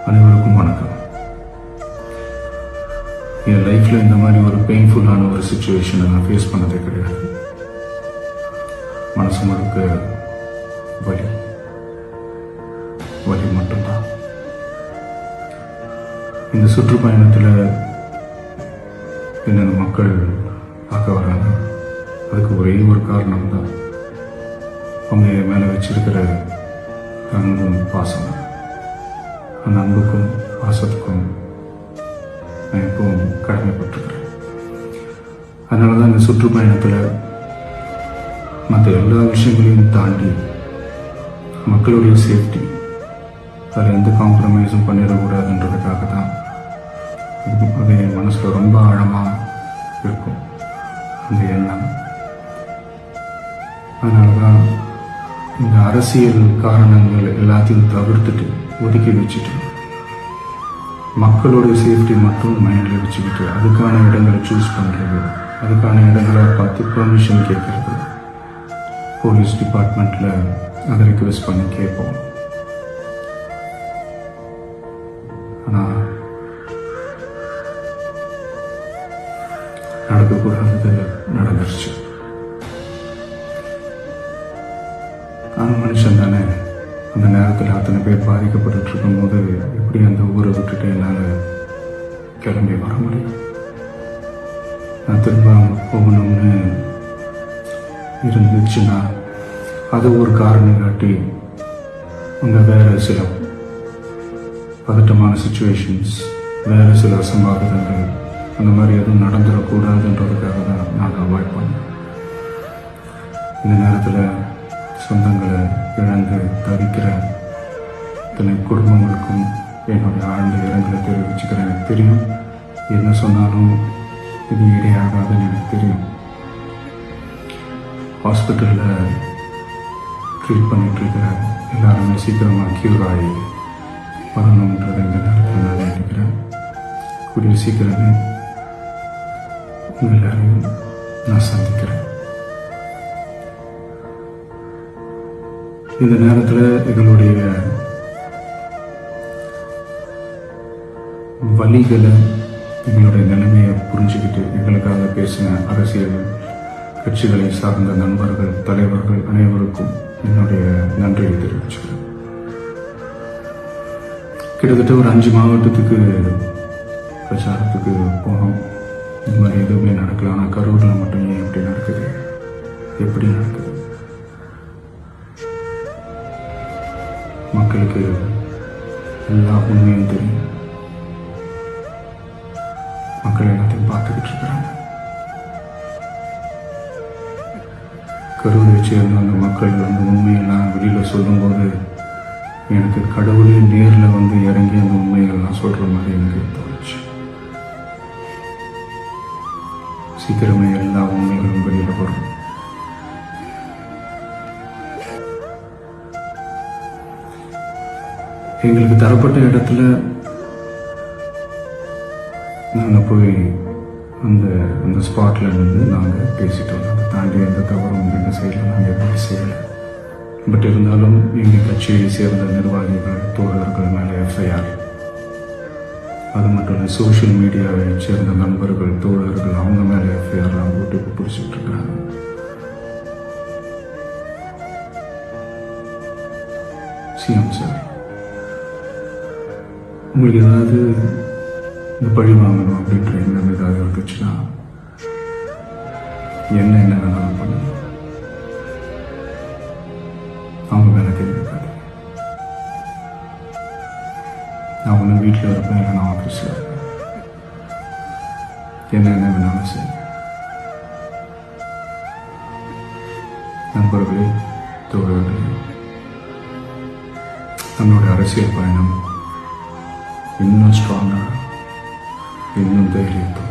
அனைவருக்கும் வணக்கம். என் லைஃப்பில் இந்த மாதிரி ஒரு பெயின்ஃபுல்லான ஒரு சுச்சுவேஷனை நான் ஃபேஸ் பண்ணதே கிடையாது. மனசு முழுக்க வலி வலி மட்டும்தான். இந்த சுற்றுப்பயணத்தில் என்னென்ன மக்கள் பார்க்க வராங்க, அதுக்கு ஒரே ஒரு காரணம் தான் அவங்க என் மேலே வச்சிருக்கிற அன்பும் பாசம். அந்த அன்புக்கும் பாசத்துக்கும் நான் எப்பவும் கடமைப்பட்டிருக்கிறேன். அதனால தான் இந்த சுற்றுப்பயணத்தில் மற்ற எல்லா விஷயங்களையும் தாண்டி மக்களுடைய சேஃப்டி, அதில் எந்த காம்ப்ரமைஸும் பண்ணிடக்கூடாதுன்றதுக்காக தான் அது என் மனசில் ரொம்ப ஆழமாக இருக்கும் அந்த எண்ணம். அதனால தான் இந்த அரசியல் காரணங்கள் எல்லாத்தையும் தவிர்த்துட்டு ஒதுக்கி வச்சுட்டு மக்களோட சேஃப்டி மட்டும் மைண்டில் வச்சுக்கிட்டு அதுக்கான இடங்களை சூஸ் பண்ணுறது, அதுக்கான இடங்களை பார்த்து பெர்மிஷன் கேட்கறது, போலீஸ் டிபார்ட்மெண்ட்டில் அதை ரிக்வெஸ்ட் பண்ணி கேட்போம். ஆனால் நடக்கக்கூடாதது நடந்துருச்சு. நான் மனுஷன் தானே. அந்த நேரத்தில் அத்தனை பேர் பாதிக்கப்பட்டு இருக்கும்போது எப்படி அந்த ஊரை விட்டுட்டு என்னால் கிளம்பி வர முடியும்? நான் திரும்ப போகணும்னு இருந்துச்சுன்னா அது ஒரு காரணம் காட்டி அங்கே வேறு சில பதட்டமான சுச்சுவேஷன்ஸ், வேறு சில அசம்பாவிதங்கள் அந்த மாதிரி எதுவும் நடந்துடக்கூடாதுன்றதுக்காக தான் நான் அவாய்ட் பண்ணேன். இந்த நேரத்தில் சொந்தங்களை இழந்து தவிக்கிற இத்தனை குடும்பங்களுக்கும் என்னுடைய ஆழ்ந்த இரங்கலை தெரிவிச்சுக்கிறேன். எனக்கு தெரியும், என்ன சொன்னாலும் இது இடையாகாதுன்னு எனக்கு தெரியும். ஹாஸ்பிட்டலில் ட்ரீட் பண்ணிகிட்ருக்கிற எல்லாருமே சீக்கிரமாக க்யூர் ஆகி வரணுன்றதை இந்த நேரத்தில் நான் நினைக்கிறேன். கூடிய சீக்கிரமே உங்கள் எல்லாரையும் நான் சந்திக்கிறேன். இந்த நேரத்தில் எங்களுடைய வலிகளை, எங்களுடைய நிலைமையை புரிஞ்சுக்கிட்டு எங்களுக்காக பேசின அரசியல் கட்சிகளை சார்ந்த நண்பர்கள், தலைவர்கள் அனைவருக்கும் என்னுடைய நன்றியை தெரிவிச்சுக்கிறேன். கிட்டத்தட்ட ஒரு 5 மாவட்டத்துக்கு பிரச்சாரத்துக்கு போனோம். இந்த மாதிரி எதுவுமே நடக்கல. ஆனால் கரூரில் மட்டும் ஏன் எப்படி நடக்குது, எப்படி நடக்குது? மக்களுக்கு எல்லா உண்மையும் தெரியும். மக்கள் எல்லாத்தையும் பார்த்துக்கிட்டு இருக்கிறாங்க. கரூரை சேர்ந்த அந்த மக்கள் அந்த உண்மையெல்லாம் வெளியில் சொல்லும்போது எனக்கு கடவுளே நேரில் வந்து இறங்கி அந்த உண்மைகள்லாம் சொல்கிற மாதிரி எனக்கு தோணுச்சு. சீக்கிரமே எல்லா உண்மைகளும் வெளியில் வரும். எங்களுக்கு தரப்பட்ட இடத்துல நாங்கள் போய் அந்த ஸ்பாட்டில் இருந்து நாங்கள் பேசிட்டோம். அதை தாண்டி எந்த தவறும் எங்கள் சைடில் நாங்கள் எதுவும் செய்யலை. பட் இருந்தாலும் எங்கள் கட்சியை சேர்ந்த நிர்வாகிகள், தோழர்கள் மேலே எஃப்ஐஆர், அது மட்டும் இல்லை சோஷியல் மீடியாவை சேர்ந்த நண்பர்கள், தோழர்கள் அவங்க மேலே எஃப்ஐஆர்லாம் போட்டு பிடிச்சிட்டு இருக்கிறாங்க. சிஎம் சார், உங்களுக்கு ஏதாவது இந்த பழி வாங்கணும் அப்படின்ற எண்ணம் ஏதாவது இருந்துச்சுன்னா என்ன வேணாலும் பண்ணுங்க. அவங்க மேலே கேள்விப்படாது. நான் ஒன்று வீட்டில் இருப்பேன், இல்லை நான் ஆஃபீஸில் இருப்பேன். என்ன வேணாலும் சரி. நண்பர்களே, தோழர்களே, நம்மளுடைய அரசியல் பயணம் இன்னும் ஸ்ட்ராங்காக, இன்னும் தைரியத்தோடு